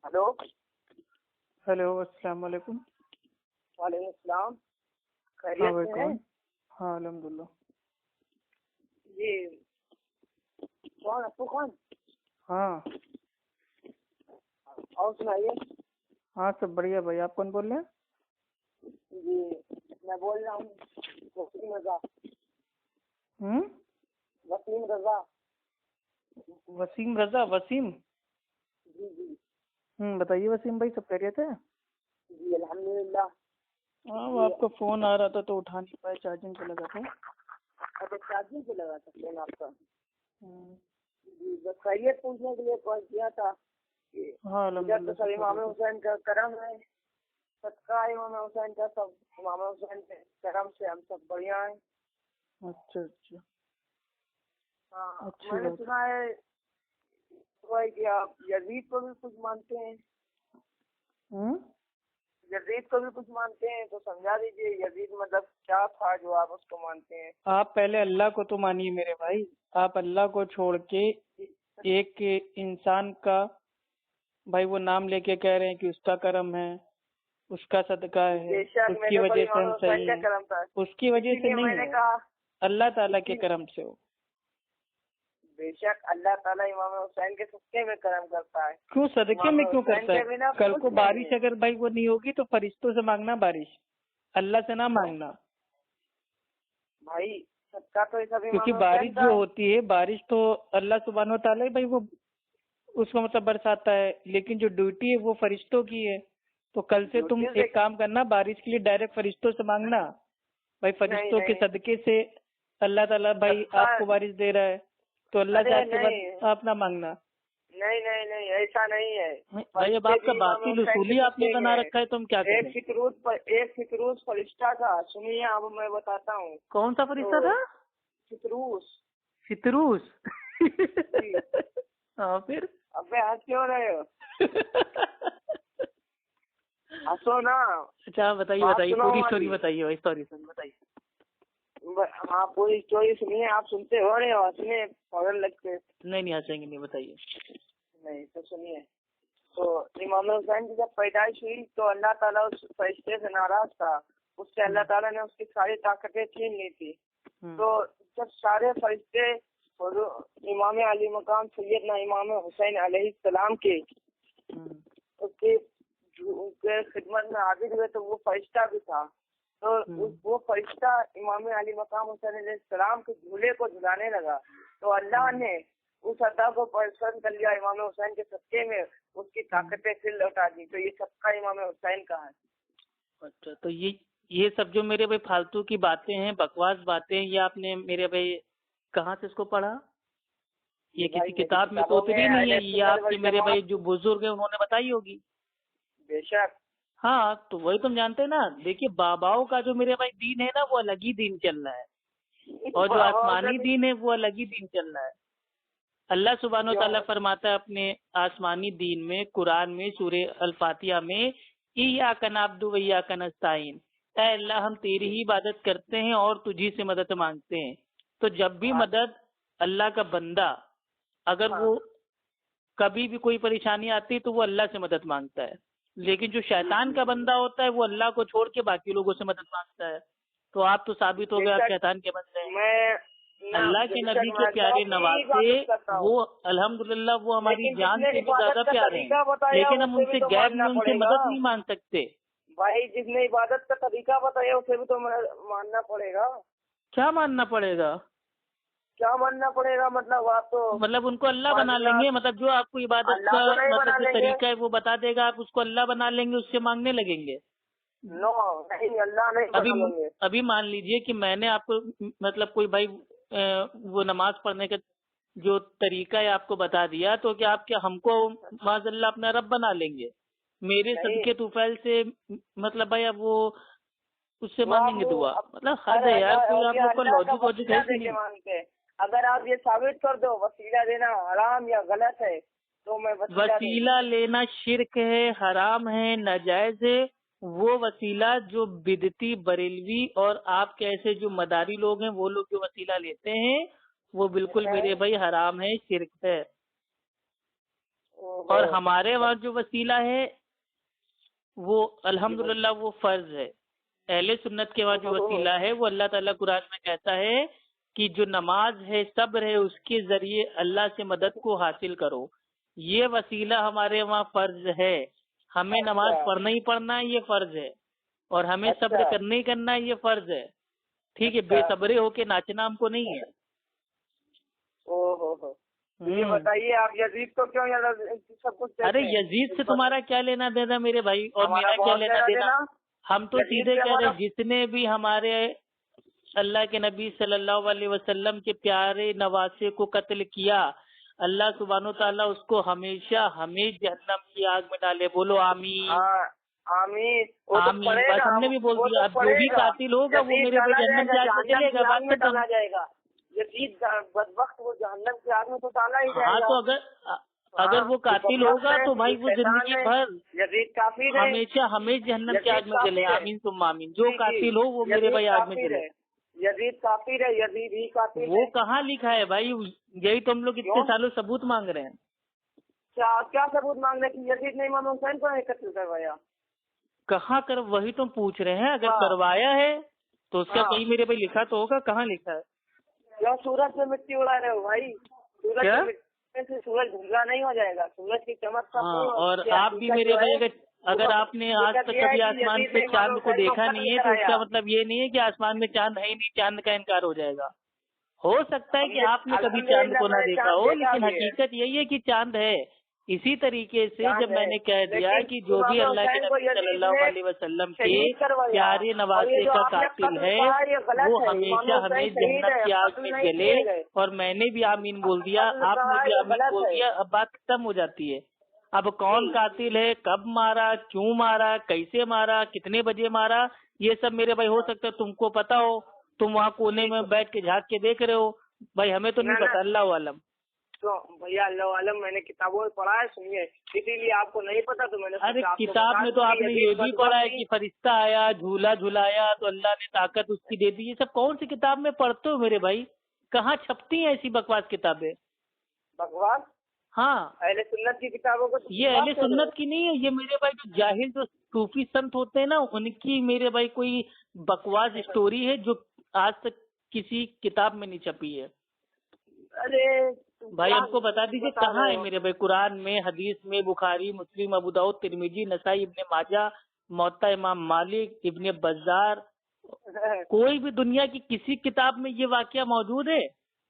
Hello hello, السلام علیکم۔ وعلیکم السلام، ہاں خیریت بھائی سے ہیں؟ کون؟ ہاں الحمدللہ۔ جی کون ابو خان؟ ہاں اور سنائیے۔ ہاں سب بڑھیا بھائی، آپ کون بول رہے ہیں؟ جی میں بول رہا ہوں وسیم رضا۔ وسیم رضا۔ وسیم رضا، وسیم؟ جی جی بتائیے وسیم بھائی، سب خیریت ہے؟ جی الحمدللہ۔ ہاں وہ آپ کا فون آ رہا تھا تو اٹھا نہیں پائے، چارجنگ پہ لگا تھا۔ اچھا چارجنگ پہ لگا تھا فون آپ کا؟ ہوں۔ جی بس خیریت پوچھنے کے لیے کال کیا تھا کہ ہاں ادھر الحمدللہ تو سب سب امام خیریت ہے۔ حسین کا کرم ہے، صدقہ امام حسین کا، سب امام حسین کے کرم سے ہم سب بڑھیا ہیں۔ اچھا اچھا، ہاں اچھی میں نے بات۔ سنا ہے کہ آپ یزید کو بھی کچھ مانتے ہیں۔ یزید کو بھی کچھ مانتے ہیں تو سمجھا دیجیے یزید مطلب کیا تھا جو آپ اس کو مانتے ہیں؟ آپ پہلے اللہ کو تو مانیے میرے بھائی، آپ اللہ کو چھوڑ کے ایک انسان کا بھائی وہ نام لے کے کہہ رہے ہیں کہ اس کا کرم ہے، اس کا صدقہ ہے، بے شک اس میں کی نے وجہ سے امام ہم حسین صحیح کا ہیں، کرم تھا، اس کی وجہ اسی سے لیے میں نہیں نے ہو، کہا اللہ تعالیٰ کے کرم سے ہو۔ بے شک اللہ تعالیٰ امام حسین کے صدقے میں کرم کرتا ہے۔ کیوں صدقے میں کیوں حسین کرتا کے ہے؟ بنا کل کچھ کو نہیں بارش ہے۔ اگر بھائی وہ نہیں ہوگی تو فرشتوں سے مانگنا بارش، اللہ سے نہ مانگنا، بھائی صدقہ تو سب امام کیونکہ حسین بارش کا جو ہے۔ ہوتی ہے بارش تو اللہ سبحانہ و تعالیٰ بھائی وہ اس کو مطلب برساتا ہے، لیکن جو ڈیوٹی ہے وہ فرشتوں کی ہے۔ تو کل سے تم ایک کام کرنا، بارش کے لیے ڈائریکٹ فرشتوں سے مانگنا، بھائی فرشتوں کے صدقے سے اللہ تعالیٰ بھائی آپ کو بارش دے رہا ہے، تو اللہ سے آج کے بعد آپ نہ مانگنا۔ نہیں نہیں نہیں ایسا نہیں ہے بھائی اب آپ کا باطل اصولی آپ نے بنا رکھا ہے تو ہم کیا کریں؟ ایک فطروس فرشتہ تھا، سنیے اب میں بتاتا ہوں۔ کون سا فرشتہ تھا؟ فطروس۔ فطروس؟ ہاں پھر ابے ہنس کیوں رہے ہو؟ ہنسو نا۔ اچھا بتائیے بتائیے، پوری اسٹوری بتائیے بھائی، سوری بتائیے۔ ہاں پوری اسٹوری سنیے، آپ سنتے ہو رہے ہو ہنسنے فوراً لگتے؟ نہیں ہنسیں گے نہیں، بتائیے۔ نہیں تو سنیے، تو امام حسین کی جب پیدائش ہوئی تو اللہ تعالیٰ اس فرشتے سے ناراض تھا، اس سے اللہ تعالیٰ نے اس کی ساری طاقتیں چھین لی تھی۔ تو جب سارے فرشتے امام علی مقام سیدنا امام حسین علیہ السلام کے اس کی خدمت میں حاضر ہوئے تو وہ فرشتہ بھی تھا، تو وہ فرشتہ امام علی مقام حسین علیہ السلام کے جھولے کو جھلانے لگا، تو اللہ نے اس عطا کو پسند کر لیا، امام حسین کے صدقے میں اس کی طاقتیں پھر لوٹا دی، تو یہ صدقہ امام حسین کا ہے۔ اچھا تو یہ سب جو میرے بھائی فالتو کی باتیں ہیں، بکواس باتیں، یہ آپ نے میرے بھائی کہاں سے اس کو پڑھا؟ یہ کسی کتاب میں تو اتری نہیں ہے، یہ آپ کے میرے بھائی جو بزرگ ہیں انہوں نے بتائی ہوگی۔ بے شک۔ ہاں تو وہی تم جانتے ہیں نا، دیکھیے باباؤں کا جو میرے بھائی دین ہے نا وہ الگ ہی دین چل رہا ہے، اور جو آسمانی دین ہے وہ الگ ہی دین چل رہا ہے۔ اللہ سبحانہ و تعالیٰ فرماتا ہے اپنے آسمانی دین میں، قرآن میں، سورہ الفاتحہ میں، ایاک نعبد و ایاک نستعین، اے اللہ ہم تیری ہی عبادت کرتے ہیں اور تجھی سے مدد مانگتے ہیں۔ تو جب بھی مدد اللہ کا بندہ اگر وہ کبھی بھی کوئی پریشانی آتی تو وہ اللہ سے مدد مانگتا ہے، لیکن جو شیطان کا بندہ ہوتا ہے وہ اللہ کو چھوڑ کے باقی لوگوں سے مدد مانگتا ہے۔ تو آپ تو ثابت ہو گئے آپ شیطان کے بندے ہیں۔ اللہ کے نبی کے پیارے نواسے وہ الحمدللہ وہ ہماری جان سے بھی زیادہ پیارے ہیں، لیکن ہم ان سے غیب میں ان سے مدد نہیں مانگ سکتے۔ بھائی جس نے عبادت کا طریقہ بتایا اسے بھی تو ماننا پڑے گا۔ کیا ماننا پڑے گا؟ کیا ماننا پڑے گا مطلب آپ تو مطلب ان کو اللہ بنا لیں گے، مطلب جو آپ کو عبادت کا مطلب جو طریقہ ہے وہ بتا دے گا، آپ اس کو اللہ بنا لیں گے، اس سے مانگنے لگیں گے؟ نو نہیں، اللہ نہیں بنا لیں گے۔ ابھی مان لیجئے کہ میں نے آپ کو مطلب کوئی بھائی وہ نماز پڑھنے کا جو طریقہ ہے آپ کو بتا دیا، تو کیا آپ کیا ہم کو معاذ اللہ اپنا رب بنا لیں گے؟ میرے صدقے طفیل سے مطلب بھائی اب وہ اس سے مانگیں گے دعا؟ مطلب حد ہے یار، کوئی آپ لوگ کا لاجک واجک ہے کہ نہیں؟ اگر آپ یہ ثابت کر دو وسیلہ دینا حرام یا غلط ہے تو میں وسیلہ لینا شرک ہے، حرام ہے، ناجائز ہے۔ وہ وسیلہ جو بدعتی بریلوی اور آپ کے ایسے جو مداری لوگ ہیں وہ لوگ جو وسیلہ لیتے ہیں وہ بالکل میرے بھائی حرام ہے، شرک ہے۔ اور ہمارے وہاں جو وسیلہ ہے وہ الحمدللہ وہ فرض ہے. اہل سنت کے وہاں جو وسیلہ ہے وہ اللہ تعالیٰ قرآن میں کہتا ہے کہ جو نماز ہے صبر ہے اس کے ذریعے اللہ سے مدد کو حاصل کرو. یہ وسیلہ ہمارے وہاں فرض ہے. ہمیں نماز پڑھنا ہی پڑھنا ہے یہ فرض ہے, اور ہمیں صبر کرنا ہی کرنا ہے یہ فرض ہے. ٹھیک ہے, بے صبرے ہو کے ناچنا ہم کو نہیں ہے. یہ بتائیے آپ یزید کو کیوں سب کچھ؟ ارے یزید سے تمہارا کیا لینا دینا میرے بھائی, اور میرا کیا لینا دینا؟ ہم تو سیدھے کہہ رہے جس نے بھی ہمارے اللہ کے نبی صلی اللہ علیہ وسلم کے پیارے نواسے کو قتل کیا, اللہ سبحانہ تعالیٰ اس کو ہمیشہ ہمیں جہنم کی آگ میں ڈالے. بولو آمین. آمین. بس ہم نے بھی بول دیا, اب جو بھی قاتل ہوگا وہ میرے بھائی جہنم کی آگ میں چلے گا. بات ختم. جائے گا یزید بدبخت, وہ جہنم کی آگ میں تو ڈالا ہی جائے گا. ہاں تو اگر وہ قاتل ہوگا تو بھائی وہ زندگی بھر یزید کافر ہے, ہمیشہ ہمیں جہنم کی آگ میں چلے. آمین ثم آمین. جو قاتل ہو وہ میرے بھائی آگ میں چلے. یزید کافر ہے, یزید ہی کافر ہے. وہ کہاں لکھا ہے بھائی؟ یہی تو ہم لوگ اتنے سالوں ثبوت مانگ رہے ہیں. کیا ثبوت مانگ رہے ہیں؟ یزید نے امام حسین کو قتل کروایا. کہاں کر, وہی تو پوچھ رہے ہیں. اگر کروایا ہے تو اس کا کہیں میرے بھائی لکھا تو ہوگا. کہاں لکھا ہے؟ کیا سورج سے مٹی اڑا رہے ہو بھائی؟ سورج دھندلا نہیں ہو جائے گا, سورج کی چمک کا. اور آپ بھی میرے بھائی اگر آپ نے آج تک کبھی آسمان پہ چاند کو دیکھا نہیں ہے تو اس کا مطلب یہ نہیں ہے کہ آسمان میں چاند ہے ہی نہیں, چاند کا انکار ہو جائے گا. ہو سکتا ہے کہ آپ نے کبھی چاند کو نہ دیکھا ہو, لیکن حقیقت یہی ہے کہ چاند ہے. اسی طریقے سے جب میں نے کہہ دیا کہ جو بھی اللہ کے نبی صلی اللہ علیہ وسلم کے پیارے نواسے کا قاتل ہے وہ ہمیشہ ہمیں جنت کی آگ میں جلے. اور میں نے بھی آمین بول دیا, آپ نے بھی آمین بول دیا. اب بات ختم ہو جاتی ہے. اب کون قاتل ہے, کب مارا, کیوں مارا, کیسے مارا, کتنے بجے مارا, یہ سب میرے بھائی ہو سکتا ہے تم کو پتا ہو. تم وہاں کونے میں بیٹھ کے جھانک کے دیکھ رہے ہو. بھائی ہمیں تو نہیں پتا, اللہ عالم. تو بھیا اللہ عالم, میں نے کتابوں میں پڑھا ہے, سنیے, اسی لیے آپ کو نہیں پتا تو میں نے. ارے کتاب میں تو آپ نے یہ بھی پڑھا ہے کہ فرشتہ آیا, جھولا جھلایا تو اللہ نے طاقت اس کی دے دی. یہ سب کون سی کتاب میں پڑھتے ہو میرے بھائی؟ کہاں چھپتی ہیں ایسی بکواس کتابیں؟ بکواس؟ ہاں, اہل سنت کی کتابوں کو. یہ اہل سنت کی نہیں ہے, یہ میرے بھائی جو جاہل جو صوفی سنت ہوتے ہیں نا ان کی میرے بھائی کوئی بکواس اسٹوری ہے جو آج تک کسی کتاب میں نہیں چھپی ہے. ارے بھائی ہم کو بتا دیجیے کہاں ہے میرے بھائی؟ قرآن میں, حدیث میں, بخاری, مسلم, ابو داؤد, ترمذی, نسائی, ابن ماجہ, موطا امام مالک, ابن بزار, کوئی بھی دنیا کی کسی کتاب میں یہ واقعہ موجود ہے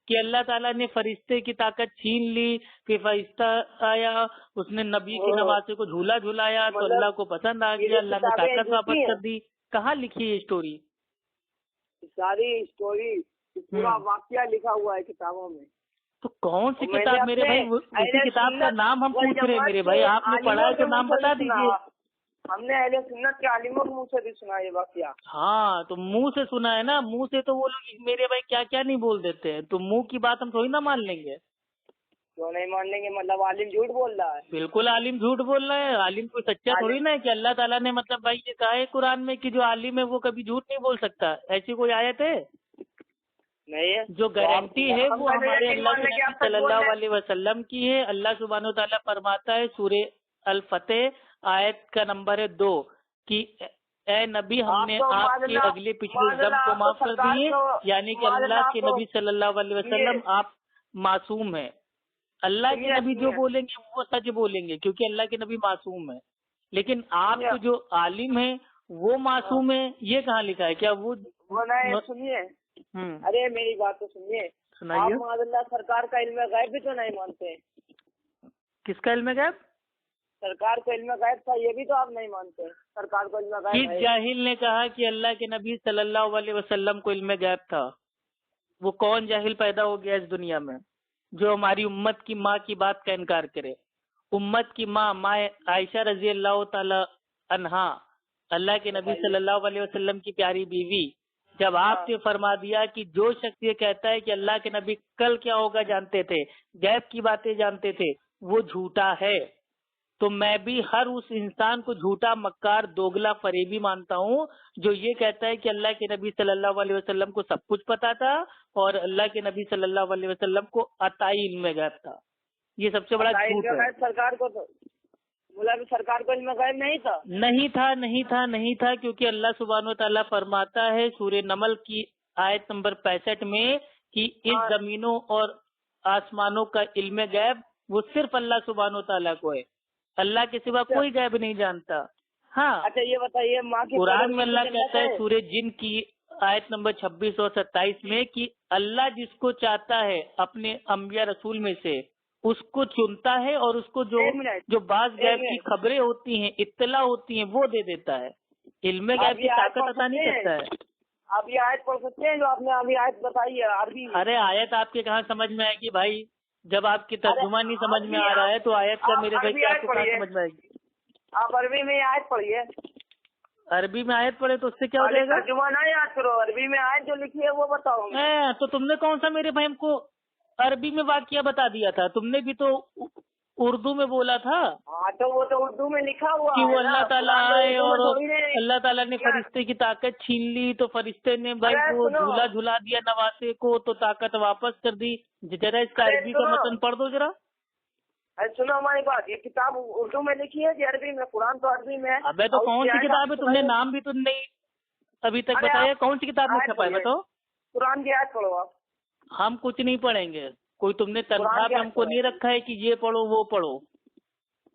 کہ اللہ تعالیٰ نے فرشتے کی طاقت چھین لی, پھر فرشتہ آیا, اس نے نبی کے نواسے کو جھولا جھلایا تو اللہ کو پسند آ گیا, اللہ نے طاقت واپس کر دی؟ کہاں لکھی ہے اسٹوری؟ ساری اسٹوری پورا واقعہ لکھا ہوا ہے کتابوں میں. تو کون سی کتاب میرے بھائی؟ اسی کتاب کا نام ہم پوچھ رہے ہیں میرے بھائی. آپ نے پڑھا ہے تو نام بتا دیجیے. ہم نے اہل سنت کے عالموں کے منہ سے بھی سنا یہ واقعہ. ہاں تو منہ سے سنا ہے نا, منہ سے تو وہ لوگ میرے بھائی کیا کیا نہیں بول دیتے ہیں. تو منہ کی بات ہم تھوڑی نہ مان لیں گے. تو نہیں مان لیں گے مطلب عالم جھوٹ بول رہا ہے؟ بالکل عالم جھوٹ بول رہا ہے. عالم کوئی سچا تھوڑی نا ہے کہ اللہ تعالیٰ نے مطلب بھائی یہ کہا ہے قرآن میں کہ جو عالم ہے وہ کبھی جھوٹ نہیں بول سکتا. ایسی کوئی آیت ہے؟ نہیں. جو گارنٹی ہے وہ ہمارے اللہ کے نبی صلی اللہ علیہ وسلم کی ہے. اللہ سبحانہ تعالیٰ فرماتا ہے سورہ الفتح آیت کا نمبر 2 کہ اے نبی ہم نے آپ کے اگلے پچھلے ذنب کو معاف کر دیے, یعنی کہ اللہ کے نبی صلی اللہ علیہ وسلم آپ معصوم ہیں. اللہ کے نبی جو بولیں گے وہ سچ بولیں گے کیونکہ اللہ کے نبی معصوم ہیں. لیکن آپ کو جو عالم ہیں وہ معصوم ہیں, یہ کہاں لکھا ہے؟ کیا وہ سنیے, ارے میری بات تو سنیے. آپ معاذ اللہ سرکار کا علم غیب بھی تو نہیں مانتے. کس کا علم غیب؟ سرکار کو علم غیب تھا یہ بھی تو آپ نہیں مانتے. سرکار کو علم غیب کس جاہل نے کہا کہ اللہ کے نبی صلی اللہ علیہ وسلم کو علم غیب تھا؟ وہ کون جاہل پیدا ہو گیا اس دنیا میں جو ہماری امت کی ماں کی بات کا انکار کرے؟ امت کی ماں عائشہ رضی اللہ تعالی عنہا, اللہ کے نبی صلی اللہ علیہ وسلم کی پیاری بیوی, جب آپ نے فرما دیا کہ جو شخص یہ کہتا ہے کہ اللہ کے نبی کل کیا ہوگا جانتے تھے, غیب کی باتیں جانتے تھے, وہ جھوٹا ہے. تو میں بھی ہر اس انسان کو جھوٹا, مکار, دوگلا, فریبی مانتا ہوں جو یہ کہتا ہے کہ اللہ کے نبی صلی اللہ علیہ وسلم کو سب کچھ پتا تھا اور اللہ کے نبی صلی اللہ علیہ وسلم کو عطائی علم غیب تھا. ये सबसे बड़ा झूठ है। सरकार को तो बोला कि सरकार को इसमें गायब नहीं था, क्योंकि अल्लाह सुब्हानो तआला फरमाता है सूरह नमल की आयत नंबर 65 में कि इस जमीनों और आसमानों का इल्म गैब वो सिर्फ अल्लाह सुब्हानो तआला को है, अल्लाह के सिवा कोई गैब नहीं जानता। हाँ, अच्छा ये बताइए, माँ की कुरान में अल्लाह कहता है सूरह जिन की आयत नंबर 26 और 27 में कि अल्लाह जिसको चाहता है अपने अंबिया रसूल में से उसको चुनता है और उसको जो बाज गैब की खबरें होती हैं, इत्तला होती हैं, वो दे देता है। इल्म गैब की ताकत अता नहीं करता है। आप ये आयत पढ़ सकते हैं जो आपने अभी आयत बताई है अरबी में? अरे आयत आपके कहाँ समझ में आएगी भाई, जब आपकी तर्जुमा नहीं समझ में आ रहा है तो आयत का मेरे भाई क्या आपको कहाँ समझ में आएगी? आप अरबी में आयत पढ़िए। अरबी में आयत पढ़े तो उससे क्या हो जाएगा? तर्जुमा ना याद करो, अरबी में आयत जो लिखी है वो बताओ। तो तुमने कौन सा मेरे भाई हमको अरबी में वाक्या बता दिया था? तुमने भी तो उर्दू में बोला था। हाँ तो वो तो उर्दू में लिखा हुआ कि वो अल्लाह ताला आए और अल्लाह ताला ने फरिश्ते की ताकत छीन ली तो फरिश्ते ने भाई वो झूला झुला दिया नवासे को तो ताकत वापस कर दी। जरा इसका अरबी का मतन पढ़ दो जरा। अरे सुनो हमारी बात, ये किताब उर्दू में लिखी है कि अरबी में? कुरान तो अरबी में है। अबे तो कौन सी किताब है? तुमने नाम भी तुमने अभी तक बताया, कौन सी किताब में छपा है बताओ? कुरान की आयत पढ़ो आप। हम कुछ नहीं पढ़ेंगे, कोई तुमने तनख्वाह पे हमको नहीं रखा है कि ये पढ़ो वो पढ़ो।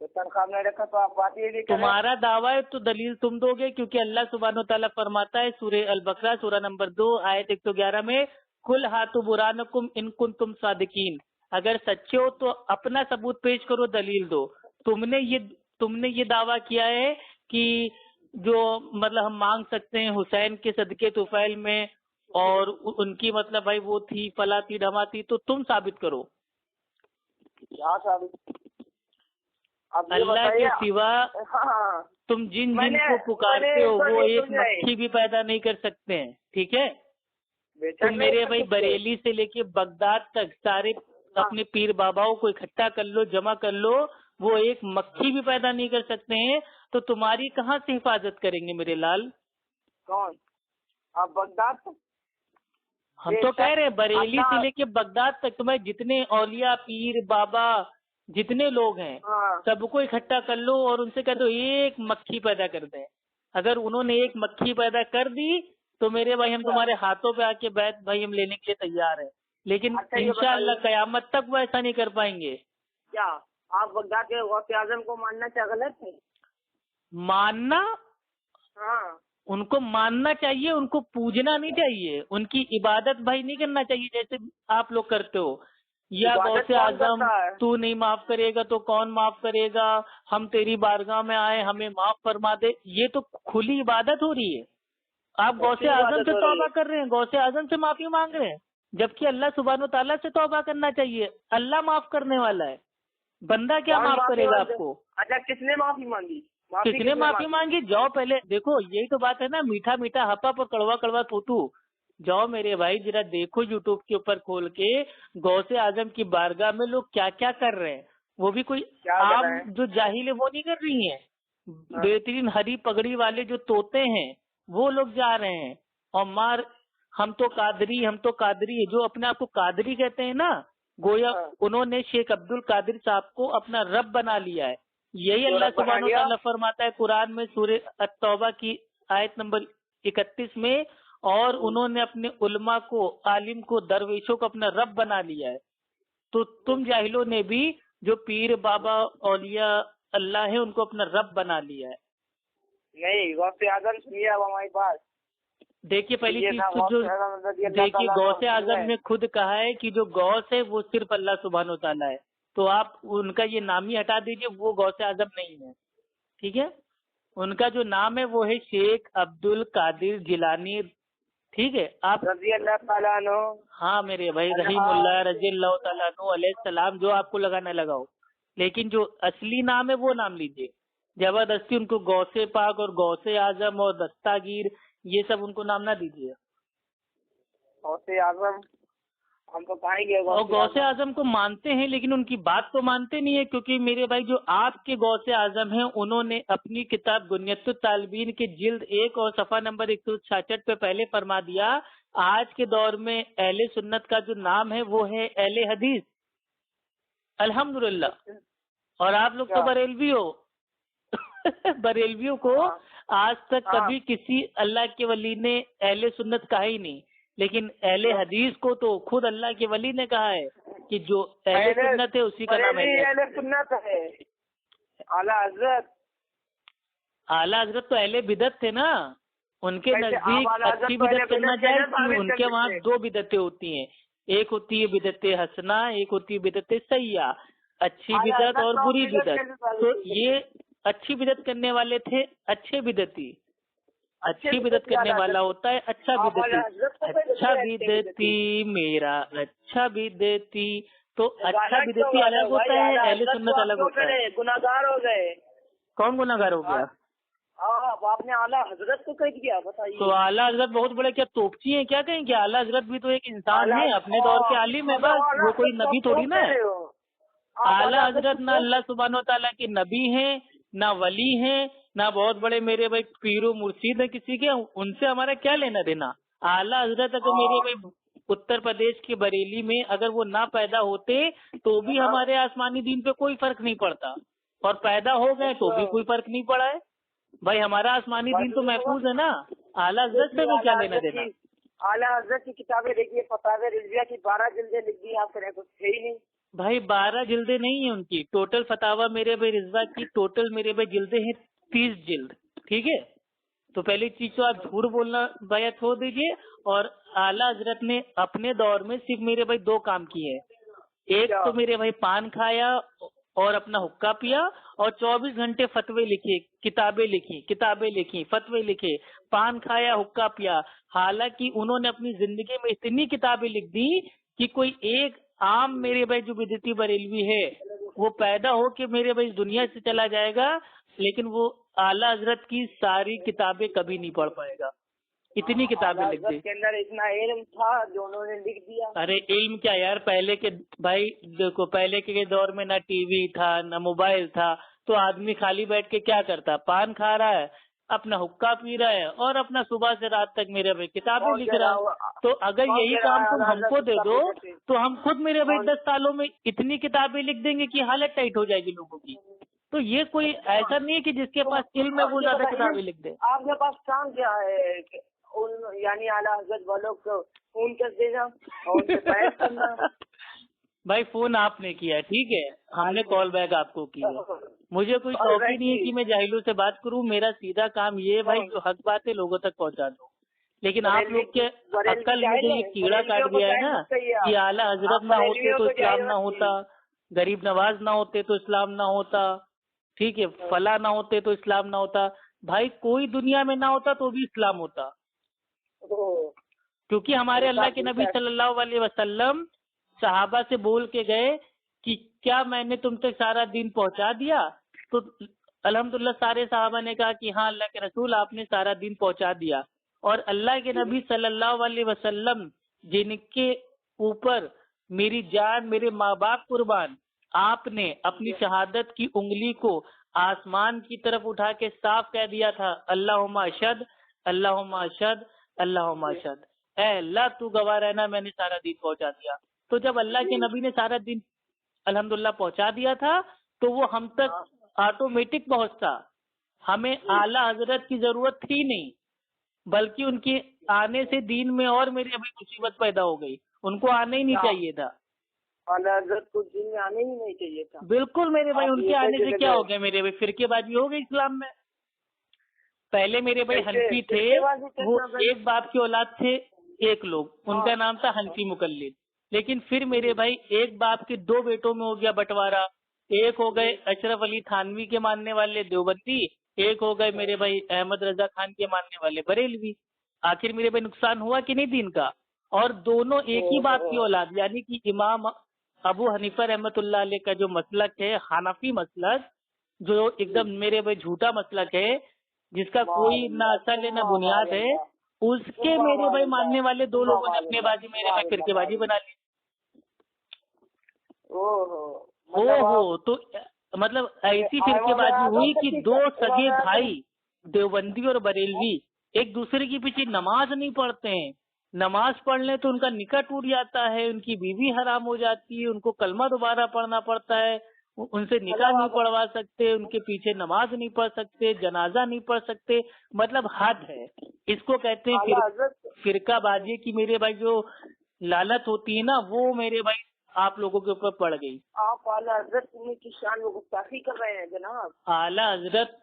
तो तनख्वाह नहीं रखा तो आप बात ये तुम्हारा दावा है तो दलील तुम दोगे, क्योंकि अल्लाह सुब्हानो तआला फरमाता है सूरह अल बकरा सूरह नंबर 2 आयत 111 में कुल हातु बुरानकुम इन कुंतुम सादिकीन, अगर सच्चे हो तो अपना सबूत पेश करो, दलील दो। तुमने ये दावा किया है कि जो मतलब हम मांग सकते हैं हुसैन के सदके तुफैल में और उनकी मतलब भाई वो थी फला थी ढमा थी, तो तुम साबित करो। क्या साबित? अल्लाह के सिवा तुम जिन को पुकारते हो वो एक मक्खी भी पैदा नहीं कर सकते हैं, ठीक है? तुम मेरे भाई बरेली से लेके बगदाद तक सारे अपने पीर बाबाओं को इकट्ठा कर लो, जमा कर लो, वो एक मक्खी भी पैदा नहीं कर सकते हैं, तो तुम्हारी कहाँ से हिफाजत करेंगे मेरे लाल? कौन? आप बगदाद तक? हम तो कह रहे हैं बरेली से लेके बगदाद तक तुम्हारे जितने औलिया पीर बाबा जितने लोग हैं सबको इकट्ठा कर लो और उनसे कह दो एक मक्खी पैदा कर दें। अगर उन्होंने एक मक्खी पैदा कर दी तो मेरे भाई हम तुम्हारे हाथों पे आके बैठ भाई हम लेने के लिए तैयार है, लेकिन इंशाअल्लाह कयामत तक वो ऐसा नहीं कर पाएंगे। क्या आप बगदाद के गौसे आजम को मानना क्या गलत है? मानना? हाँ, उनको मानना चाहिए, उनको पूजना नहीं चाहिए, उनकी इबादत भाई नहीं करना चाहिए जैसे आप लोग करते हो। या गौसे आजम तू नहीं माफ करेगा तो कौन माफ करेगा, हम तेरी बारगाह में आए हमें माफ फरमा दे, ये तो खुली इबादत हो रही है। आप गौसे आजम से तौबा कर रहे हैं, गौसे आजम से माफी मांग रहे हैं, जबकि अल्लाह सुब्हानो तआला से तौबा करना चाहिए। अल्लाह माफ करने वाला है, बंदा क्या माफ करेगा आपको? अच्छा किसने माफी मांगी? किसने माफी मांगी? जाओ पहले देखो, यही तो बात है ना, मीठा मीठा हपा पर कड़वा कड़वा तूतू। जाओ मेरे भाई जरा देखो यूट्यूब के ऊपर खोल के गौसे आजम की बारगाह में लोग क्या क्या कर रहे हैं। वो भी कोई आम जो जाहिल है वो नहीं कर रही हैं, बेहतरीन हरी पगड़ी वाले जो तोते हैं वो लोग जा रहे हैं और मार हम तो कादरी जो अपने आप को कादरी कहते हैं ना, गोया उन्होंने शेख अब्दुल कादिर साहब को अपना रब बना लिया है। यही अल्लाह सुब्हानो तआला फरमाता है कुरान में सूरह अत-तौबा की आयत नंबर 31 में, और उन्होंने अपने उलमा को आलिम को दरवेशों को अपना रब बना लिया है। तो तुम जाहिलों ने भी जो पीर बाबा औलिया अल्लाह है उनको अपना रब बना लिया है। नहीं गौसे आजम सुनिए अब हमारी बात। देखिए पहली चीज तो जो देखिए गौसे आजम ने खुद कहा है कि जो गौस है वो सिर्फ अल्लाह सुब्हानो तआला है, तो आप उनका ये नाम ही हटा दीजिए, वो गौसे आजम नहीं है, ठीक है? उनका जो नाम है वो है शेख अब्दुल कादिर जिलानी, ठीक है? आप रज़ी अल्लाह तआला अन्हु, हाँ मेरे भाई रहीमुल्लाह रज़ी अल्लाह तआला अन्हु अलैहि सलाम, जो आपको लगाना लगाओ, लेकिन जो असली नाम है वो नाम लीजिए। जबरदस्ती उनको गौसे पाक और गौसे आजम और दस्तागीर ये सब उनको नाम ना दीजिए। गौसे आजम हम तो पाएंगे, और गौसे आजम को मानते हैं लेकिन उनकी बात तो मानते नहीं है, क्योंकि मेरे भाई जो आपके गौसे आजम हैं उन्होंने अपनी किताब गुनियतुत तालिबीन के जिल्द 1 और सफा नंबर 166 पे पहले फरमा दिया, आज के दौर में अहले सुन्नत का जो नाम है वो है अहले हदीस। अल्हम्दुलिल्लाह। और आप लोग तो बरेलवी हो। बरेलवियों को आज तक कभी किसी अल्लाह के वली ने अहले सुन्नत कहा ही नहीं, लेकिन अहले हदीस को तो खुद अल्लाह के वली ने कहा है कि जो अहले सुन्नत है उसी का नाम अहले सुन्नत है। आला हजरत तो अहले बिदत थे ना, उनके नजदीक अच्छी बिदत करना जायज थी। उनके वहाँ दो बिदतें होती हैं, एक होती है बिदत हसना, एक होती है बिदत सैया, अच्छी बिदत और बुरी बिदत। तो ये अच्छी बिदत करने वाले थे अच्छे बिदती, अच्छी बिदत करने वाला होता है अच्छा बिदती। अच्छा बिदती मेरा अच्छा बिदती, तो अच्छा बिदती अलग होता है, अहले सुन्नत अलग होता है। गुनाहगार हो गए। कौन गुनाहगार हो गया? आपने आला हजरत को कह दिया, बताइए। तो आला हजरत बहुत बड़े क्या तोपची हैं क्या कहेंगे? आला हजरत भी तो एक इंसान है, अपने दौर के आलिम है, बस वो कोई नबी थोड़ी ना है। आला हजरत ना अल्लाह सुब्हानो तआला के नबी हैं, ना वली हैं, ना बहुत बड़े मेरे भाई पीरो मुर्शिद है किसी के, उनसे हमारा क्या लेना देना। आला हजरत अगर मेरे भाई उत्तर प्रदेश के बरेली में अगर वो ना पैदा होते तो भी हमारे आसमानी दीन पे कोई फर्क नहीं पड़ता, और पैदा हो गए तो भी कोई फर्क नहीं पड़ा है। भाई हमारा आसमानी दीन तो महफूज है ना, आला हजरत से भी क्या लेना देना। आला हजरत की किताबें देखिए, फतावे रिजविया की 12 जिल्दें लिख दी आपने, कुछ है ही नहीं। भाई 12 जिल्दें नहीं है उनकी, टोटल फतावा मेरे भाई रिजवा की टोटल मेरे भाई जिल्दें हैं 30 जिल्द, ठीक है। तो पहली चीज तो आप झूठ बोलना भैया छोड़ दीजिए। और आला हजरत ने अपने दौर में सिर्फ मेरे भाई 2 काम किए, एक तो मेरे भाई पान खाया और अपना हुक्का पिया, और 24 घंटे फतवे लिखे, किताबें लिखी, फतवे लिखे, पान खाया हुक्का पिया। हालांकि उन्होंने अपनी जिंदगी में इतनी किताबें लिख दी कि कोई एक आम मेरे भाई जो बिदती बरेलवी है वो पैदा हो के मेरे भाई दुनिया से चला जाएगा, लेकिन वो आला हजरत की सारी किताबें कभी नहीं पढ़ पाएगा, इतनी किताबें लिख दी। के अंदर इतना इल्म था जो उन्होंने लिख दिया। अरे इल्म क्या यार, पहले के भाई देखो, पहले के दौर में ना टीवी था ना मोबाइल था, तो आदमी खाली बैठ के क्या करता, पान खा रहा है, अपना हुक्का पी रहा है और अपना सुबह से रात तक मेरे भाई किताबें लिख रहा है। तो अगर यही काम तुम हमको दे दो तो हम खुद मेरे भाई 10 सालों में इतनी किताबें लिख देंगे कि हालत टाइट हो जाएगी लोगों की। तो ये कोई ऐसा नहीं है कि जिसके पास इल्म है वो ज्यादा किताबें लिख दे। आपके पास काम क्या है? यानी आला हजरत वालों को फोन कर देना और उनसे बहस करना। भाई फोन आपने किया, ठीक है, हमने कॉल बैक आपको किया। मुझे कोई शौक ही नहीं है कि मैं जाहिलों से बात करूं, मेरा सीधा काम ये है भाई जो हक बात है लोगों तक पहुंचा दो। लेकिन आप लोग के अक्ल में जो ये कीड़ा काट दिया है ना कि आला हजरत ना होते तो इस्लाम ना होता, गरीब नवाज ना होते तो इस्लाम ना होता, ठीक है, फला ना होते तो इस्लाम ना होता। भाई कोई दुनिया में ना होता तो भी इस्लाम होता, क्योंकि हमारे अल्लाह के नबी सल्लल्लाहु अलैहि वसल्लम सहाबा से बोल के गए कि क्या मैंने तुम तक सारा दिन पहुंचा दिया? तो अल्हम्दुलिल्लाह सारे सहाबा ने कहा कि हाँ अल्लाह के रसूल आपने सारा दिन पहुंचा दिया। और अल्लाह के नबी सल्लल्लाहु अलैहि वसल्लम जिनके ऊपर मेरी जान मेरे माँ बाप कुर्बान, आपने अपनी शहादत की उंगली को आसमान की तरफ उठा के साफ कह दिया था, अल्लाहुम्मा अशहद अल्लाहुम्मा अशहद अल्लाहुम्मा अशहद, ऐ अल्लाह तू गवाह रहना मैंने सारा दिन पहुंचा दिया। तो जब अल्लाह के नबी ने सारा दिन अल्हम्दुलिल्लाह पहुंचा दिया था तो वो हम तक ऑटोमेटिक पहुंचता, हमें आला हजरत की जरूरत थी नहीं, बल्कि उनके आने से दीन में और मेरी अभी मुसीबत पैदा हो गई। उनको आने ही नहीं चाहिए था, आला हजरत को दीन में आने ही नहीं चाहिए था। बिल्कुल मेरे भाई, उनके आने से क्या हो गया मेरे भाई, फिरकेबाजी हो गई इस्लाम में। पहले मेरे भाई हनफी थे, वो एक बाप की औलाद थे, एक लोग, उनका नाम था हनफी मुकल्लिद। लेकिन फिर मेरे भाई एक बाप के 2 बेटों में हो गया बंटवारा, एक हो गए अशरफ अली थानवी के मानने वाले देवबंदी, एक हो गए मेरे भाई अहमद रजा खान के मानने वाले बरेलवी। आखिर मेरे भाई नुकसान हुआ कि नहीं दीन का? और दोनों एक ही बाप की औलाद, यानी कि इमाम अबू हनीफा रहमतुल्लाह अलैह का जो मसलक है हनफी मसलक, जो एकदम मेरे भाई झूठा मसलक है, जिसका कोई ना असल है ना बुनियाद है, उसके मेरे भाई मानने वाले 2 लोगों ने अपने बाजी मेरे भाई फिरकेबाजी बना ली। ओहो, तो मतलब ऐसी फिरकेबाजी हुई कि 2 सगे भाई देवबंदी और बरेलवी एक दूसरे के पीछे नमाज नहीं पढ़ते हैं, नमाज पढ़ लें तो उनका निकाह टूट जाता है, उनकी बीवी हराम हो जाती है, उनको कलमा दोबारा पढ़ना पड़ता है, उनसे निकाह नहीं पढ़वा सकते, उनके पीछे नमाज नहीं पढ़ सकते, जनाजा नहीं पढ़ सकते, मतलब हद है। इसको कहते हैं फिरकाबाजी की मेरे भाई जो लालत होती है ना, वो मेरे भाई आप लोगों के ऊपर पड़ गई। आप आला हजरत की शान को गुस्ताखी कर रहे हैं जनाब। आला हजरत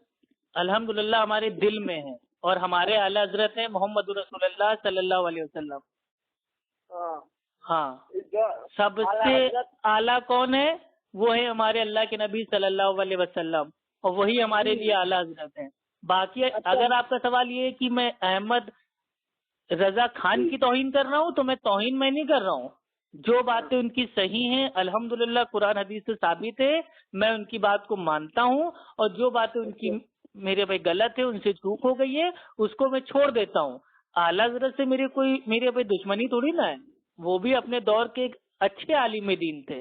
अल्हम्दुलिल्लाह हमारे दिल में है, और हमारे आला हजरत है मोहम्मद रसूलुल्लाह सल्लल्लाहु अलैहि वसल्लम। हाँ, सबसे आला कौन है? वो है हमारे अल्लाह के नबी सल्लल्लाहु अलैहि वसल्लम, और वही हमारे लिए आला हजरत हैं। बाकी अगर आपका सवाल ये है कि मैं अहमद रजा खान की तौहीन कर रहा हूँ, तो मैं तौहीन में नहीं कर रहा हूँ। जो बातें उनकी सही हैं अल्हम्दुलिल्लाह कुरान हदीस से साबित है, मैं उनकी बात को मानता हूँ, और जो बातें उनकी मेरे भाई गलत है, उनसे चूक हो गई है, उसको मैं छोड़ देता हूँ। आला हजरत से मेरे भाई दुश्मनी थोड़ी ना है। वो भी अपने दौर के एक अच्छे आलिम दीन थे,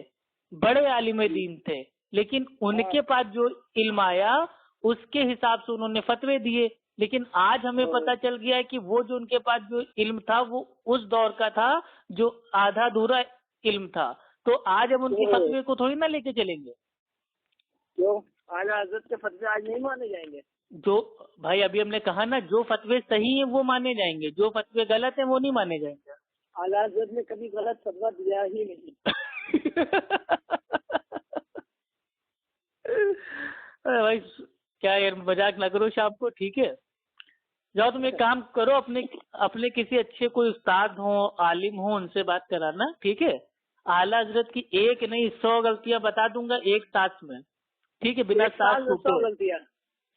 बड़े आलिम दीन थे, लेकिन उनके पास जो इल्म आया उसके हिसाब से उन्होंने फतवे दिए। लेकिन आज हमें पता चल गया है कि वो जो उनके पास जो इल्म था वो उस दौर का था जो आधा अधूरा इल्म था। तो आज हम उनके फतवे को थोड़ी ना लेके चलेंगे। क्यों? आला हजरत के फतवे आज नहीं माने जाएंगे? जो भाई अभी हमने कहा ना, जो फतवे सही है वो माने जाएंगे, जो फतवे गलत है वो नहीं माने जाएंगे। आला हजरत ने कभी गलत फतवा दिया ही नहीं। अरे भाई क्या यार, मजाक ना करो शाम को, ठीक है? जाओ तुम एक काम करो, अपने किसी अच्छे कोई उस्ताद हो, आलिम हो, उनसे बात कराना, ठीक है? आला हजरत की एक नहीं 100 गलतियां बता दूंगा एक तास में, ठीक है? बिना तास टूटे।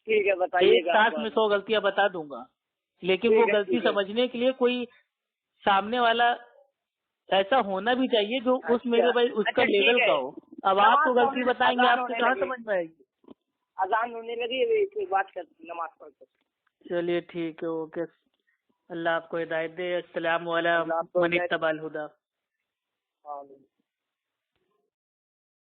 ठीक है, बताइएगा। एक तास में 100 गलतियां बता दूंगा, लेकिन वो गलती समझने के लिए कोई सामने वाला ऐसा होना भी चाहिए जो उस मेरे भाई उसका लेवल का हो। अब आपको गलती बताएंगे, आपको कहाँ समझ में आएगी? अजान होने लगी, बात कर, नमाज पढ़। चलिए ठीक है, ओके। अल्लाह आपको हिदायत दे। अस्सलामु अलैकुम मन इत्तबअल हुदा।